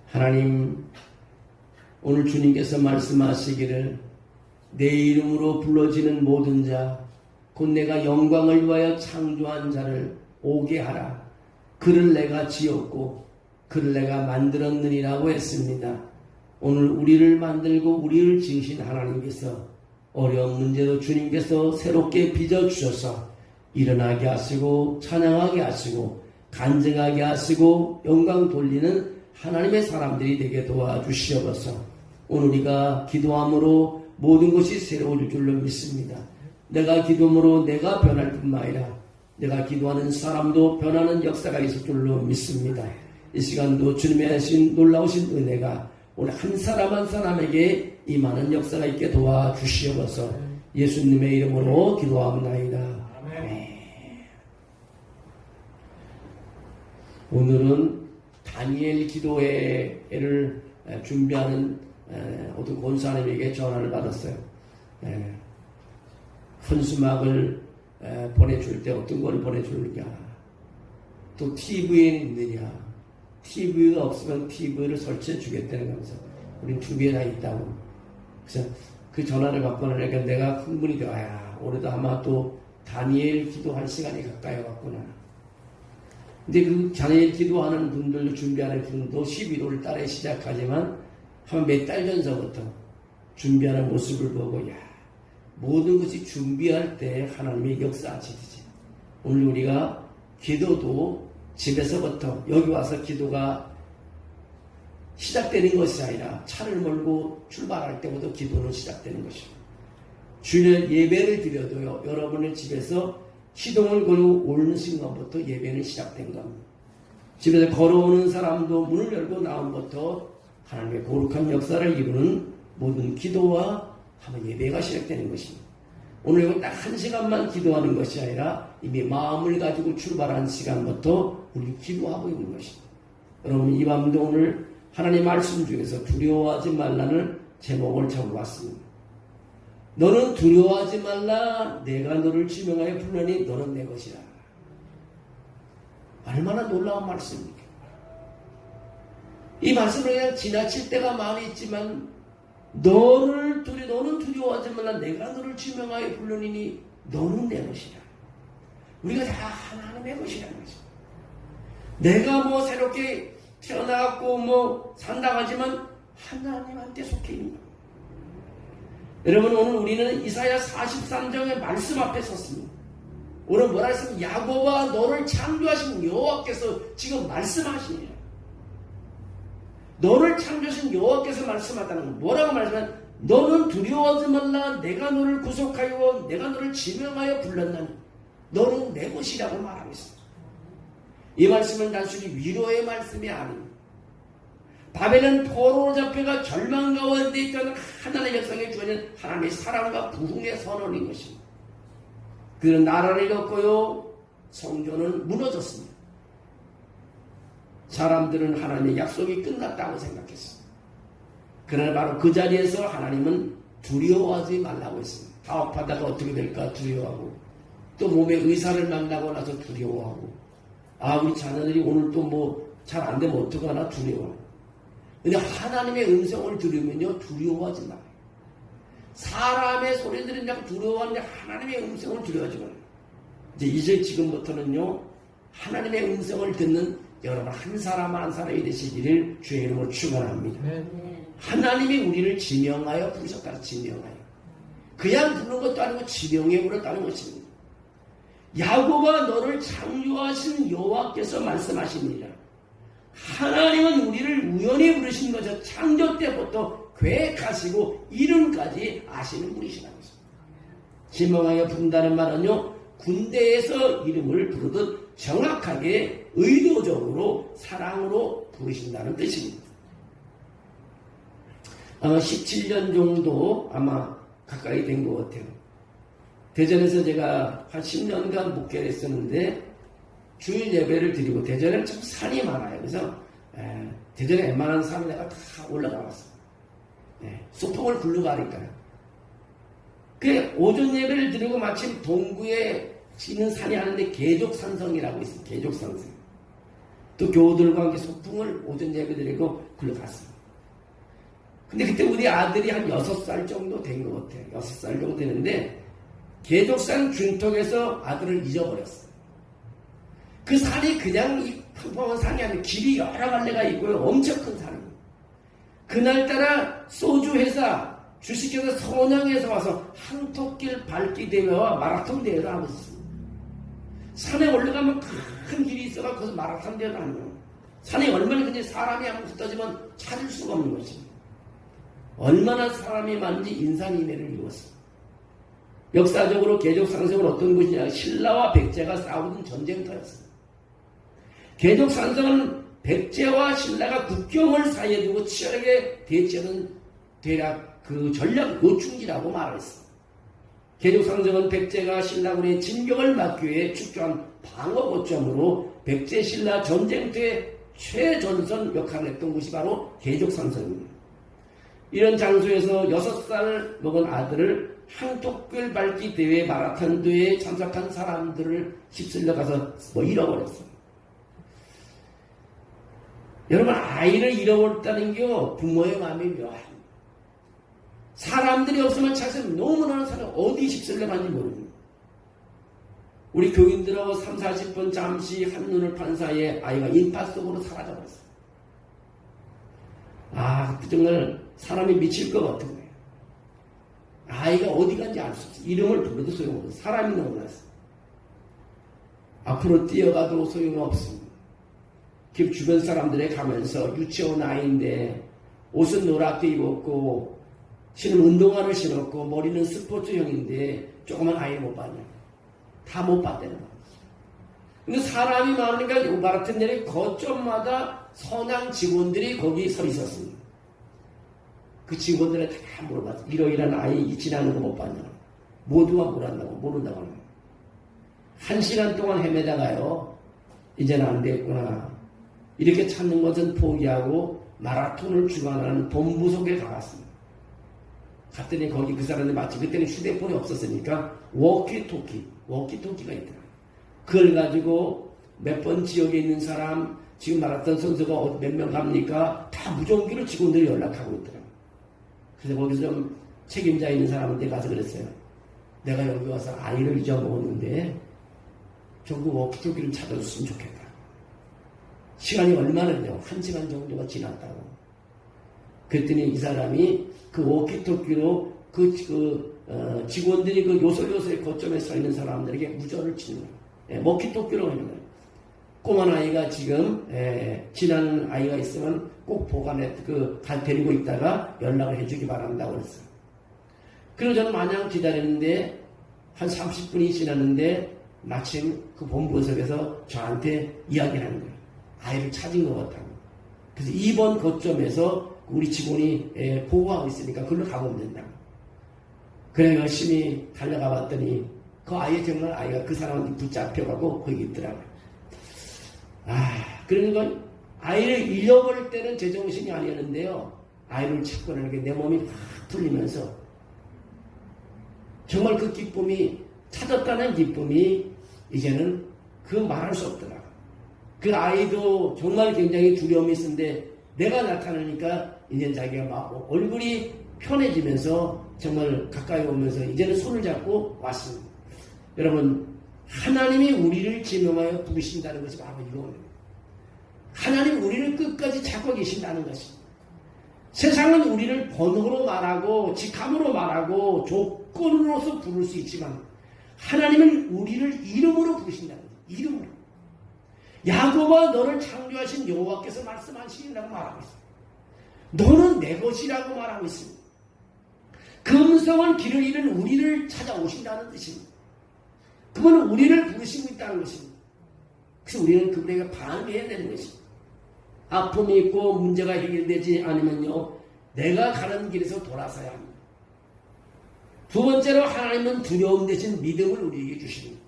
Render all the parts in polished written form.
하나님, 오늘 주님께서 말씀하시기를 내 이름으로 불러지는 모든 자, 곧 내가 영광을 위하여 창조한 자를 오게 하라. 그를 내가 지었고 그를 내가 만들었느니라고 했습니다. 오늘 우리를 만들고 우리를 지으신 하나님께서 어려운 문제도 주님께서 새롭게 빚어주셔서 일어나게 하시고 찬양하게 하시고 간증하게 하시고 영광 돌리는 하나님의 사람들이 되게 도와주시옵소서. 오늘 우리가 기도함으로 모든 것이 새로워질 줄로 믿습니다. 내가 기도함으로 내가 변할 뿐만 아니라 내가 기도하는 사람도 변하는 역사가 있을 줄로 믿습니다. 이 시간도 주님의 하신 놀라우신 은혜가 오늘 한 사람 한 사람에게 임하는 역사가 있게 도와주시옵소서. 예수님의 이름으로 기도합니다. 아멘. 오늘은 다니엘 기도회를 준비하는 어떤 권사님에게 전화를 받았어요. 현수막을 보내줄 때 어떤 걸 보내줄까? 또 TV에는 있느냐? TV가 없으면 TV를 설치해 주겠다는 거면서 우린 두 개나 있다고. 그래서 그 전화를 받고 나니까 내가 흥분이 되어, 올해도 아마 또 다니엘 기도할 시간이 가까이 왔구나. 근데 그 다니엘 기도하는 분들도 준비하는 분도 11월 달에 시작하지만 한 몇 달 전서부터 준비하는 모습을 보고, 모든 것이 준비할 때 하나님의 역사하시듯이 오늘 우리가 기도도 집에서부터 여기 와서 기도가 시작되는 것이 아니라 차를 몰고 출발할 때부터 기도는 시작되는 것입니다. 주일 예배를 드려도요, 여러분의 집에서 시동을 걸고 오는 순간부터 예배는 시작된 겁니다. 집에서 걸어오는 사람도 문을 열고 나온부터 하나님의 거룩한 역사를 이루는 모든 기도와 한번 예배가 시작되는 것입니다. 오늘 여기 딱 한 시간만 기도하는 것이 아니라 이미 마음을 가지고 출발한 시간부터 우리 기도하고 있는 것입니다. 여러분, 이 밤도 오늘 하나님 말씀 중에서 두려워하지 말라는 제목을 잡아봤습니다. 너는 두려워하지 말라. 내가 너를 지명하여 불러니 너는 내 것이라. 얼마나 놀라운 말씀입니까? 이 말씀을 그냥 지나칠 때가 많이 있지만 너는 두려워하지 말라. 내가 너를 지명하여 불러니 너는 내 것이라. 우리가 다 하나님의 것이라는 거죠. 내가 새롭게 태어나고 산다하지만 하나님한테 속해 있는 거예요. 여러분, 오늘 우리는 이사야 43장의 말씀 앞에 섰습니다. 오늘 뭐라 했으면 야곱아 너를 창조하신 여호와께서 지금 말씀하시니라. 너를 창조하신 여호와께서 말씀하다는 건 뭐라고 말하면 너는 두려워하지 말라. 내가 너를 구속하여 내가 너를 지명하여 불렀나니 너는 내 것이라고 말하고 있습니다. 이 말씀은 단순히 위로의 말씀이 아닙니다. 바벨은 포로로 잡혀가 절망 가운데 있던 하나님의 역사에 주어진 하나님의 사랑과 부흥의 선언인 것입니다. 그는 나라를 잃었고요, 성전은 무너졌습니다. 사람들은 하나님의 약속이 끝났다고 생각했습니다. 그러나 바로 그 자리에서 하나님은 두려워하지 말라고 했습니다. 사업하다가 어떻게 될까 두려워하고, 또 몸에 의사를 만나고 나서 두려워하고, 우리 자녀들이 오늘 또 잘 안 되면 어떡하나 두려워하고. 근데 하나님의 음성을 들으면요, 두려워하지 말아요. 사람의 소리 들으려고 두려워하는데 하나님의 음성을 두려워하지 말아요. 이제 지금부터는요, 하나님의 음성을 듣는 여러분 한 사람 한 사람이 되시기를 주의 이름으로 축원합니다. 하나님이 우리를 지명하여 부르셨다. 지명하여. 그냥 부르는 것도 아니고 지명해 부르었다는 것입니다. 야곱아 너를 창조하신 여호와께서 말씀하십니다. 하나님은 우리를 우연히 부르신 것을 창조 때부터 계획하시고 이름까지 아시는 분이시라는 것입니다. 지명하여 부른다는 말은요, 군대에서 이름을 부르듯 정확하게 의도적으로 사랑으로 부르신다는 뜻입니다. 아마 17년 정도 아마 가까이 된 것 같아요. 대전에서 제가 한 10년간 목회를 했었는데 주일 예배를 드리고, 대전에는 참 산이 많아요. 그래서 대전에 웬만한 산을 내가 다 올라가 봤어요. 소풍을 굴러가니까요. 그 오전 예배를 드리고 마침 동구에 있는 산이 하는데 계족산성이라고 있어요. 계족산성. 또 교우들과 함께 소풍을 오전 예배 드리고 굴러갔어요. 근데 그때 우리 아들이 한 6살 정도 된 것 같아요. 6살 정도 되는데 계족산 준턱에서 아들을 잊어버렸어요. 그 산이 그냥 이 평범한 산이 아니고 길이 여러 갈래가 있고요. 엄청 큰 산이에요. 그날따라 소주 회사 주식회사 선양에서 와서 한토길 밟기 대회와 마라톤 대회를 하고 있습니다. 산에 올라가면 큰 길이 있어가 거기서 마라톤 대회를 하는 거예요. 산에 얼마나 근데 사람이 한번 붙어지면 찾을 수가 없는 것입니다. 얼마나 사람이 많은지 인산인해를 이루었어요. 역사적으로 계족산성은 어떤 곳이냐? 신라와 백제가 싸우던 전쟁터였어요. 계족산성은 백제와 신라가 국경을 사이에 두고 치열하게 대치하는 대략 그 전략 요충지라고 말했어. 계족산성은 백제가 신라군의 진격을 막기 위해 축조한 방어 거점으로 백제 신라 전쟁터의 최전선 역할을 했던 곳이 바로 계족산성입니다. 이런 장소에서 6살 먹은 아들을 한토길 밟기 대회 마라톤 대회에 참석한 사람들을 휩쓸려 가서 잃어버렸어요. 여러분, 아이를 잃어버렸다는 게 부모의 마음이 묘합니다. 사람들이 없으면 찾으면 너무나 사람 어디 휩쓸려 간지 모릅니다. 우리 교인들하고 3, 40분 잠시 한눈을 판 사이에 아이가 인파 속으로 사라져버렸어요. 정말 사람이 미칠 것 같은 거예요. 아이가 어디 간지 알 수 없어요. 이름을 불러도 소용없어요. 사람이 너무 많았어요. 앞으로 뛰어가도 소용없습니다. 집 주변 사람들에 가면서 유치원 아이인데 옷은 노랗게 입었고 신은 운동화를 신었고 머리는 스포츠형인데 조그만 아이 못 봤냐. 다 못 봤다는 거예요. 근데 사람이 많으니까 요 마라톤 대회 거점마다 선양 직원들이 거기 서 있었습니다. 그 직원들한테 다 물어봤어요. 이러이러한 아이 지나는 거 못 봤냐. 모두가 모른다고 합니다. 1시간 동안 헤매다가요. 이제는 안 되겠구나. 이렇게 찾는 것은 포기하고 마라톤을 주관하는 본부석에 가봤습니다. 갔더니 거기 그 사람들 마치 그때는 휴대폰이 없었으니까 워키토키가 있더라고요. 그걸 가지고 몇 번 지역에 있는 사람, 지금 마라톤 선수가 몇 명 갑니까? 다 무전기로 직원들이 연락하고 있더라고요. 그래서 거기서 좀 책임자 있는 사람한테 가서 그랬어요. 내가 여기 와서 아이를 잊어먹었는데 좀 그 워키토키를 찾아줬으면 좋겠다. 시간이 얼마나요? 1시간 정도가 지났다고. 그랬더니 이 사람이 그 워키토키로 직원들이 그 요소요소의 거점에 서 있는 사람들에게 무전을 치는 거예요. 워키토키로 하는 거예요. 꼬만 아이가 지금 지나는 아이가 있으면 꼭 보관해 데리고 있다가 연락을 해주기 바란다고 그랬어요. 그래서 저는 마냥 기다렸는데 한 30분이 지났는데 마침 그 본부석에서 저한테 이야기를 하는 거예요. 아이를 찾은 것 같다고. 그래서 2번 거점에서 우리 직원이 보호하고 있으니까 그걸로 가보면 된다고. 그래 열심히 달려가 봤더니 그 아이 정말 아이가 그 사람한테 붙잡혀가고 거기 있더라고요. 그러니까 아이를 잃어버릴 때는 제정신이 아니었는데요. 아이를 찾고 나니까 내 몸이 확 풀리면서 정말 그 기쁨이, 찾았다는 기쁨이 이제는 그 말할 수 없더라. 그 아이도 정말 굉장히 두려움이 있었는데 내가 나타나니까 이제 자기가 막 얼굴이 편해지면서 정말 가까이 오면서 이제는 손을 잡고 왔습니다. 여러분, 하나님이 우리를 지명하여 부르신다는 것이 바로 이겁니다. 하나님 우리를 끝까지 찾고 계신다는 것입니다. 세상은 우리를 번호로 말하고 직함으로 말하고 조건으로서 부를 수 있지만 하나님은 우리를 이름으로 부르신다는 거예요. 이름으로. 야곱아 너를 창조하신 여호와께서 말씀하시라고 말하고 있습니다. 너는 내 것이라고 말하고 있습니다. 그 음성은 길을 잃은 우리를 찾아오신다는 뜻입니다. 그분은 우리를 부르시고 있다는 것입니다. 그래서 우리는 그분에게 반응해야 되는 것입니다. 아픔이 있고 문제가 해결되지 않으면요, 내가 가는 길에서 돌아서야 합니다. 두 번째로 하나님은 두려움 대신 믿음을 우리에게 주십니다.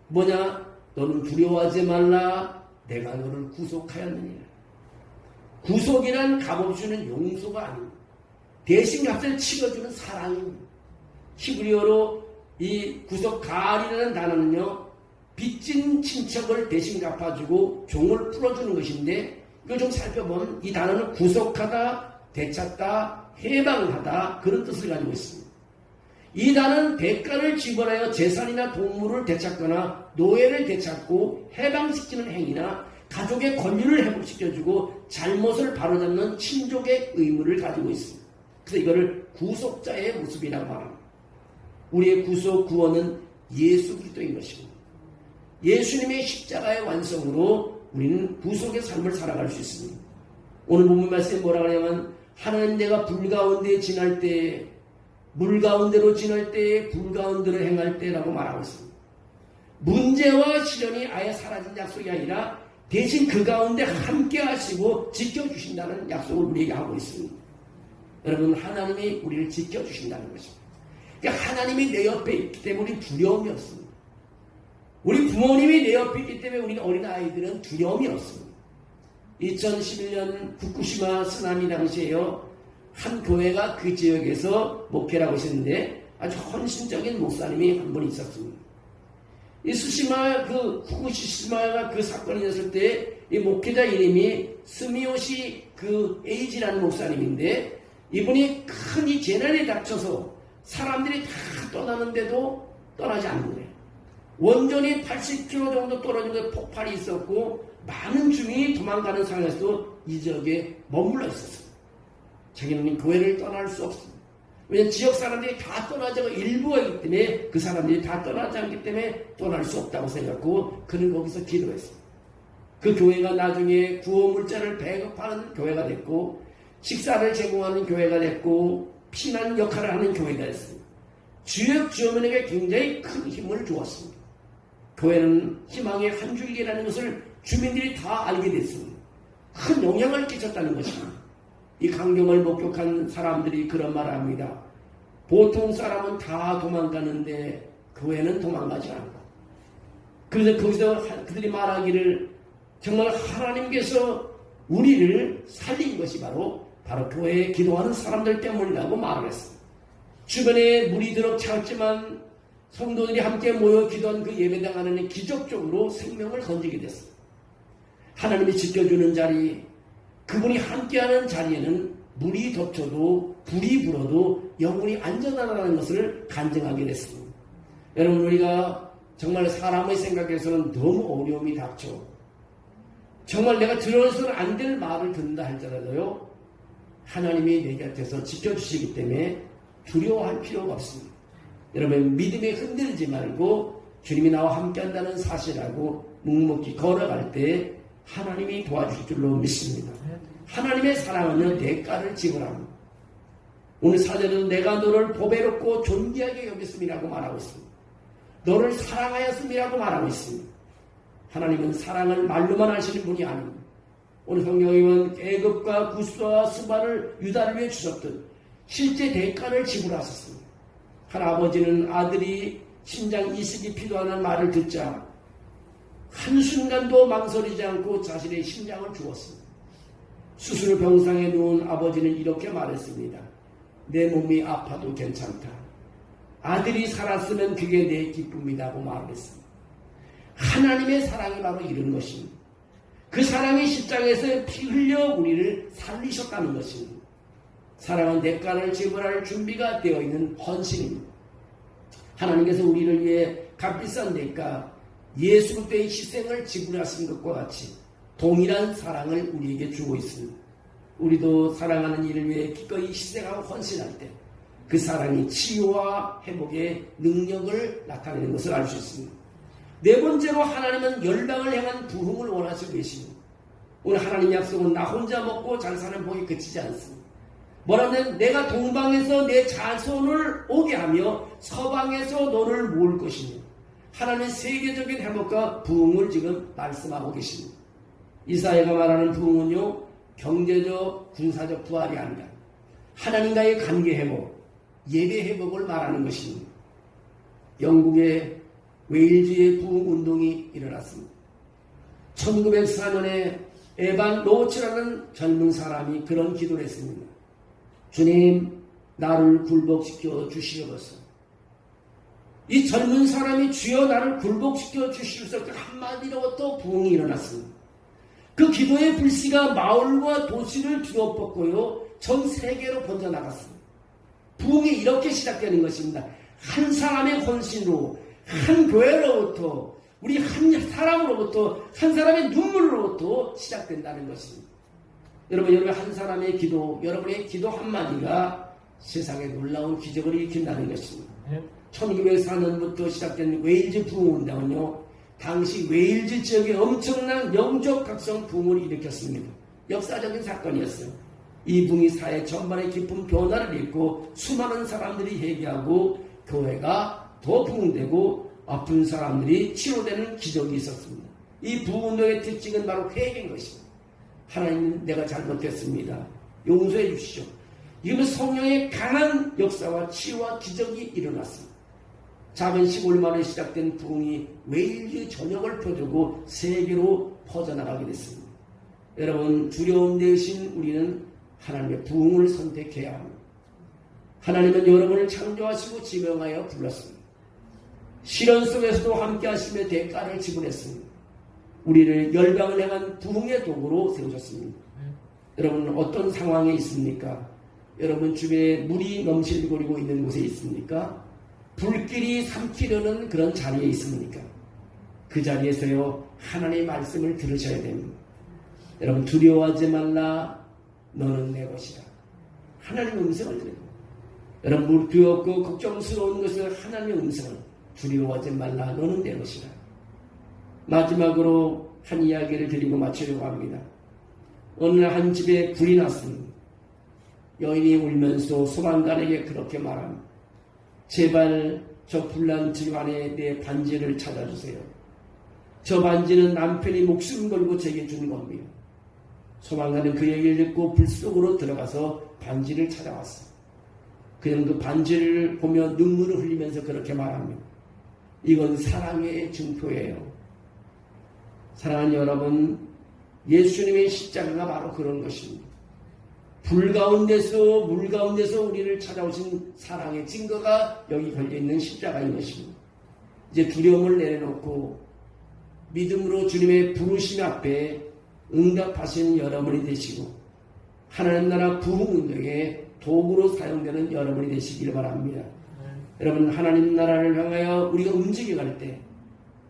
뭐냐? 너는 두려워하지 말라. 내가 너를 구속하였느니라. 구속이란 값없이는 용서가 아닙니다. 대신 값을 치러주는 사랑입니다. 히브리어로 이 구속 가알이라는 단어는요, 빚진 친척을 대신 갚아주고 종을 풀어주는 것인데, 이걸 좀 살펴보면 이 단어는 구속하다, 되찾다, 해방하다, 그런 뜻을 가지고 있습니다. 이 단어는 대가를 지불하여 재산이나 동물을 되찾거나 노예를 되찾고 해방시키는 행위나 가족의 권리를 회복시켜주고 잘못을 바로잡는 친족의 의무를 가지고 있습니다. 그래서 이거를 구속자의 모습이라고 말합니다. 우리의 구속 구원은 예수 그리스도인 것입니다. 예수님의 십자가의 완성으로 우리는 구속의 삶을 살아갈 수 있습니다. 오늘 본문 말씀에 뭐라고 하냐면, 하나님 내가 불 가운데 지날 때에, 물 가운데로 지날 때에, 불 가운데로 행할 때라고 말하고 있습니다. 문제와 시련이 아예 사라진 약속이 아니라 대신 그 가운데 함께 하시고 지켜주신다는 약속을 우리에게 하고 있습니다. 여러분, 하나님이 우리를 지켜주신다는 것입니다. 그러니까 하나님이 내 옆에 있기 때문에 우리 두려움이 없습니다. 우리 부모님이 내 옆에 있기 때문에 우리 어린아이들은 두려움이 없습니다. 2011년 후쿠시마 쓰나미 당시에요, 한 교회가 그 지역에서 목회를 하고 있었는데 아주 헌신적인 목사님이 한 분 있었습니다. 이 후쿠시마가 그 사건이 있었을 때 이 목회자 이름이 스미요시 에이지라는 목사님인데, 이분이 큰 이 재난에 닥쳐서 사람들이 다 떠나는데도 떠나지 않는 거예요. 원전이 80km 정도 떨어진 곳에 폭발이 있었고 많은 주민이 도망가는 상황에서도 이 지역에 머물러 있었어요. 자기는 교회를 떠날 수 없습니다. 왜냐하면 지역 사람들이 다 떠나지 않고 일부가 있기 때문에, 그 사람들이 다 떠나지 않기 때문에 떠날 수 없다고 생각하고 그는 거기서 기도했습니다. 그 교회가 나중에 구호물자를 배급하는 교회가 됐고, 식사를 제공하는 교회가 됐고, 피난 역할을 하는 교회가 됐습니다. 지역 주민에게 굉장히 큰 힘을 주었습니다. 교회는 희망의 한 줄기라는 것을 주민들이 다 알게 됐습니다. 큰 영향을 끼쳤다는 것입니다. 이 강경을 목격한 사람들이 그런 말을 합니다. 보통 사람은 다 도망가는데 교회는 도망가지 않고. 그래서 거기서 그들이 말하기를, 정말 하나님께서 우리를 살린 것이 바로 교회에 기도하는 사람들 때문이라고 말을 했습니다. 주변에 물이 들어 차었지만 성도들이 함께 모여 기도한 그 예배당 안에는 기적적으로 생명을 건지게 됐습니다. 하나님이 지켜주는 자리, 그분이 함께하는 자리에는 물이 덮쳐도 불이 불어도 영혼이 안전하다는 것을 간증하게 됐습니다. 여러분, 우리가 정말 사람의 생각에서는 너무 어려움이 닥쳐 정말 내가 들어서는 안 될 말을 듣는다 할지라도요, 하나님이 내 곁에서 지켜주시기 때문에 두려워할 필요가 없습니다. 여러분, 믿음에 흔들리지 말고 주님이 나와 함께한다는 사실하고 묵묵히 걸어갈 때 하나님이 도와주실 줄로 믿습니다. 하나님의 사랑은 대가를 지불합니다. 오늘 사절에도 내가 너를 보배롭고 존귀하게 여겼음이라고 말하고 있습니다. 너를 사랑하였음이라고 말하고 있습니다. 하나님은 사랑을 말로만 하시는 분이 아닙니다. 오늘 성경에 보면 애굽과 구스와 스바를 유다를 위해 주셨던 실제 대가를 지불하셨습니다. 한 아버지는 아들이 신장 이식이 필요하다는 말을 듣자 한순간도 망설이지 않고 자신의 심장을 주었습니다. 수술 병상에 누운 아버지는 이렇게 말했습니다. 내 몸이 아파도 괜찮다. 아들이 살았으면 그게 내 기쁨이라고 말했습니다. 하나님의 사랑이 바로 이런 것입니다. 그 사랑이 십자가에서 피 흘려 우리를 살리셨다는 것입니다. 사랑은 대가를 지불할 준비가 되어 있는 헌신입니다. 하나님께서 우리를 위해 값비싼 대가, 예수 그리스도의 희생을 지불하신 것과 같이 동일한 사랑을 우리에게 주고 있습니다. 우리도 사랑하는 이를 위해 기꺼이 희생하고 헌신할 때 그 사랑이 치유와 회복의 능력을 나타내는 것을 알 수 있습니다. 네 번째로, 하나님은 열방을 향한 부흥을 원하시고 계십니다. 오늘 하나님 약속은 나 혼자 먹고 잘 사는 복이 그치지 않습니다. 뭐라면 내가 동방에서 내 자손을 오게 하며 서방에서 너를 모을 것이며, 하나님의 세계적인 회복과 부흥을 지금 말씀하고 계십니다. 이사야가 말하는 부흥은요, 경제적, 군사적 부활이 아니라 하나님과의 관계 회복, 예배 회복을 말하는 것입니다. 영국의 웨일즈의 부흥운동이 일어났습니다. 1904년에 에반 로치라는 젊은 사람이 그런 기도를 했습니다. 주님, 나를 굴복시켜 주시옵소서. 이 젊은 사람이 주여 나를 굴복시켜 주시옵소서 그 한마디로 또 부흥이 일어났습니다. 그 기도의 불씨가 마을과 도시를 뒤엎었고요. 전 세계로 번져나갔습니다. 부흥이 이렇게 시작되는 것입니다. 한 사람의 헌신으로, 한 교회로부터, 우리 한 사람으로부터, 한 사람의 눈물로부터 시작된다는 것입니다. 여러분 한 사람의 기도, 여러분의 기도 한마디가 세상에 놀라운 기적을 일으킨다는 것입니다. 1904년부터 시작된 웨일즈 부흥운동은요, 당시 웨일즈 지역에 엄청난 영적 각성 부흥을 일으켰습니다. 역사적인 사건이었어요. 이 부흥이 사회 전반에 깊은 변화를 일으키고 수많은 사람들이 회개하고 교회가 더 부흥되고 아픈 사람들이 치료되는 기적이 있었습니다. 이 부흥운동의 특징은 바로 회개인 것입니다. 하나님, 내가 잘못했습니다. 용서해 주시죠. 이러면 성령의 강한 역사와 치유와 기적이 일어났습니다. 작은 시골 마을에 시작된 부흥이 웨일즈 전역을 펴주고 세계로 퍼져나가게 됐습니다. 여러분, 두려움 대신 우리는 하나님의 부흥을 선택해야 합니다. 하나님은 여러분을 창조하시고 지명하여 불렀습니다. 시련 속에서도 함께 하시며 대가를 지불했습니다. 우리를 열방을 향한 부흥의 도구로 세우셨습니다. 여러분, 어떤 상황에 있습니까? 여러분 주변에 물이 넘실거리고 있는 곳에 있습니까? 불길이 삼키려는 그런 자리에 있습니까? 그 자리에서요, 하나님의 말씀을 들으셔야 됩니다. 여러분, 두려워하지 말라, 너는 내 것이라. 하나님의 음성을 들어요. 여러분, 두렵고 걱정스러운 것을 하나님의 음성을, 두려워하지 말라, 너는 내 것이라. 마지막으로 한 이야기를 드리고 마치려고 합니다. 어느 날 한 집에 불이 났습니다. 여인이 울면서 소방관에게 그렇게 말합니다. 제발 저 불난 집 안에 내 반지를 찾아주세요. 저 반지는 남편이 목숨 걸고 제게 준 겁니다. 소방관은 그 얘기를 듣고 불 속으로 들어가서 반지를 찾아왔어요. 그냥 그 반지를 보며 눈물을 흘리면서 그렇게 말합니다. 이건 사랑의 증표예요. 사랑하는 여러분, 예수님의 십자가가 바로 그런 것입니다. 불 가운데서 물 가운데서 우리를 찾아오신 사랑의 증거가 여기 걸려있는 십자가인 것입니다. 이제 두려움을 내려놓고 믿음으로 주님의 부르심 앞에 응답하시는 여러분이 되시고 하나님 나라 부흥운동의 도구로 사용되는 여러분이 되시기를 바랍니다. 여러분, 하나님 나라를 향하여 우리가 움직여갈 때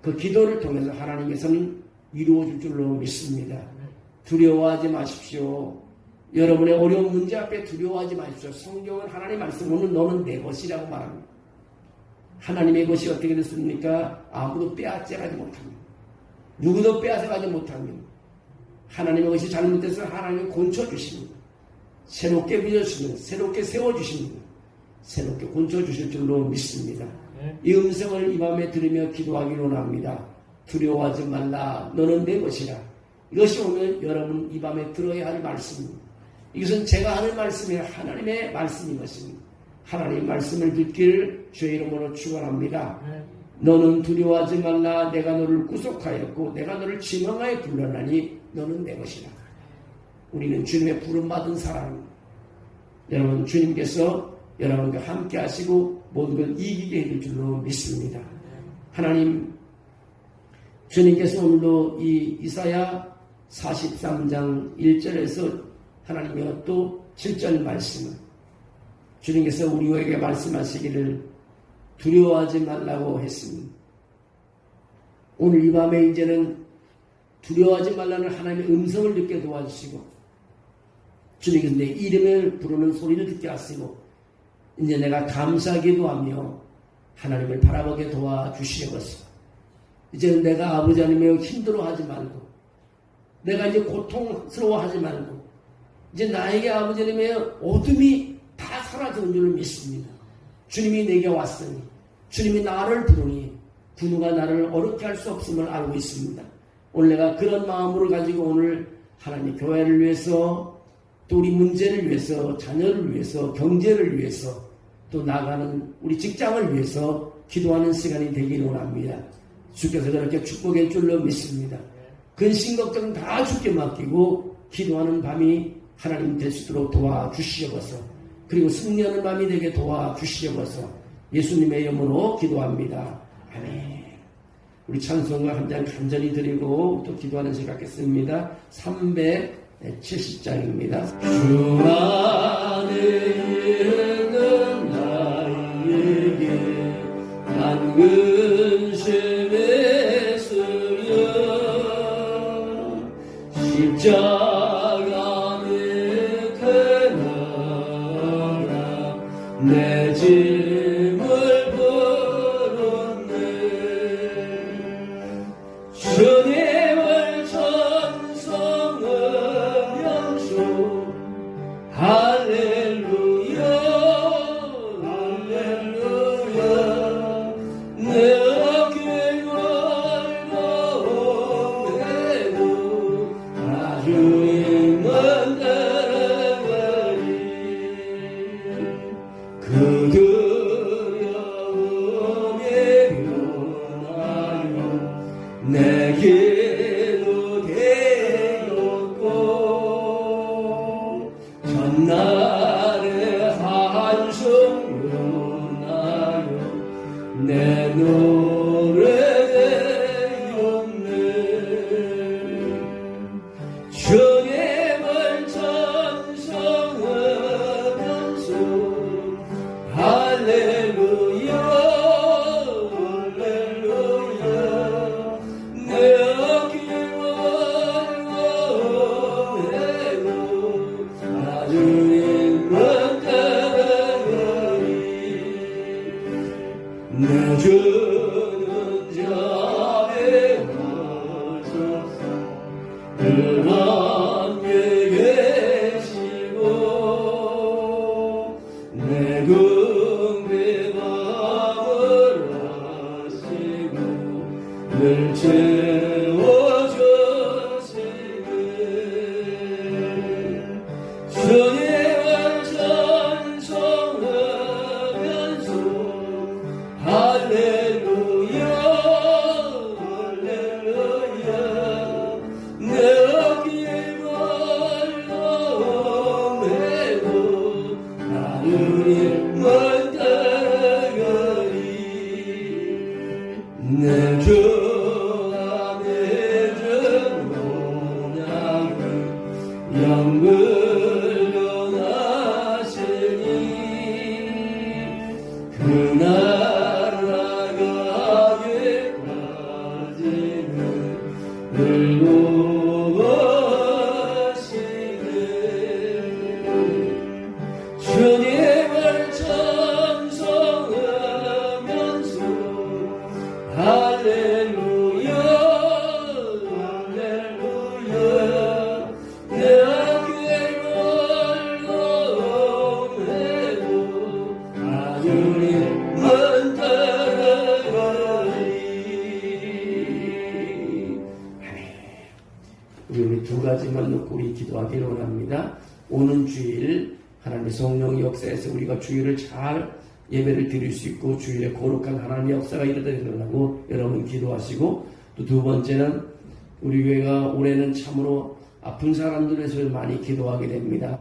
그 기도를 통해서 하나님께서는 이루어질 줄로 믿습니다. 두려워하지 마십시오. 여러분의 어려운 문제 앞에 두려워하지 마십시오. 성경은 하나님의 말씀으로는 너는 내 것이라고 말합니다. 하나님의 것이 어떻게 됐습니까? 아무도 빼앗아가지 못합니다. 누구도 빼앗아가지 못합니다. 하나님의 것이 잘못돼서 하나님이 곤쳐주십니다. 새롭게 빚어주십니다. 새롭게 세워주십니다. 새롭게 곤쳐주실 줄로 믿습니다. 이 음성을 이 밤에 들으며 기도하기로 합니다. 두려워하지 말라, 너는 내 것이라. 이것이 오늘 여러분 이 밤에 들어야 할 말씀입니다. 이것은 제가 하는 말씀이 하나님의 말씀인 것입니다. 하나님의 말씀을 듣기를 주의 이름으로 축원합니다. 너는 두려워하지 말라, 내가 너를 구속하였고 내가 너를 지명하여 불러나니 너는 내 것이라. 우리는 주님의 부름받은 사람입니다. 여러분, 주님께서 여러분과 함께 하시고 모든 걸 이기게 해줄 줄로 믿습니다. 하나님, 주님께서 오늘도 이 이사야 43장 1절에서 하나님의 또 7절 말씀을 주님께서 우리에게 말씀하시기를 두려워하지 말라고 했습니다. 오늘 이 밤에 이제는 두려워하지 말라는 하나님의 음성을 듣게 도와주시고 주님께서 내 이름을 부르는 소리를 듣게 하시고 이제 내가 감사하기도 하며 하나님을 바라보게 도와주시려고서 이제는 내가 아버지 하나님의 힘들어하지 말고 내가 이제 고통스러워하지 말고 이제 나에게 아버지 하나님의 어둠이 다 사라지는 줄 믿습니다. 주님이 내게 왔으니 주님이 나를 부르니 그 누가 나를 어렵게 할 수 없음을 알고 있습니다. 오늘 내가 그런 마음으로 가지고 오늘 하나님 교회를 위해서 또 우리 문제를 위해서 자녀를 위해서 경제를 위해서 또 나가는 우리 직장을 위해서 기도하는 시간이 되기를 원합니다. 주께서 그렇게 축복의 줄로 믿습니다. 근심 걱정 다 주께 맡기고 기도하는 밤이 하나님 될 수 있도록 도와주시려고서 그리고 승리하는 밤이 되게 도와주시려고서 예수님의 이름으로 기도합니다. 아멘. 우리 찬송가 한 장 간절히 드리고 또 기도하는 시간 갖겠습니다. 370장입니다. 주 안에 있는 나에게 난 근심에 쓰여 십자가 밑에 나라 내 짐을 풀었네. 주님을 찬송하면서 할렐루야 할렐루야 내 어깨 걸고 해도 나 주님만 따라가리. 그 두려움에 변하여 내게도 되었고 전날의 한숨 변하여 내 노래 되었네. 주님을 찬송하면서 할렐루야 할렐루야 내 어깨 걸고 해도 나 주님만 따라가리. 내 주는 자에 하셔서 하나님께 계시고 내 궁핍함을 하시고 늘 채워주시네. 주님을 찬송하면서 할렐루야 할렐루야 내 어깨에 걸고 해도 나 주님만 따라가리. 내 주 안에 주노냐는 영을 변하시니 그 나라 가기까지는 늘 보시네. 주님을 찬송하면서 할렐루야 할렐루야 내 어깨 걸고 해도 나 주님만 따라가리. 우리 두 가지만 놓고 우리 기도하기를 원합니다. 오는 주일 하나님의 성령의 역사에서 우리가 주일을 잘 예배를 드릴 수 있고 주일에 거룩한 하나님의 역사가 일어나고 여러분 기도하시고, 또 두 번째는 우리 교회가 올해는 참으로 아픈 사람들을 위해서 많이 기도하게 됩니다.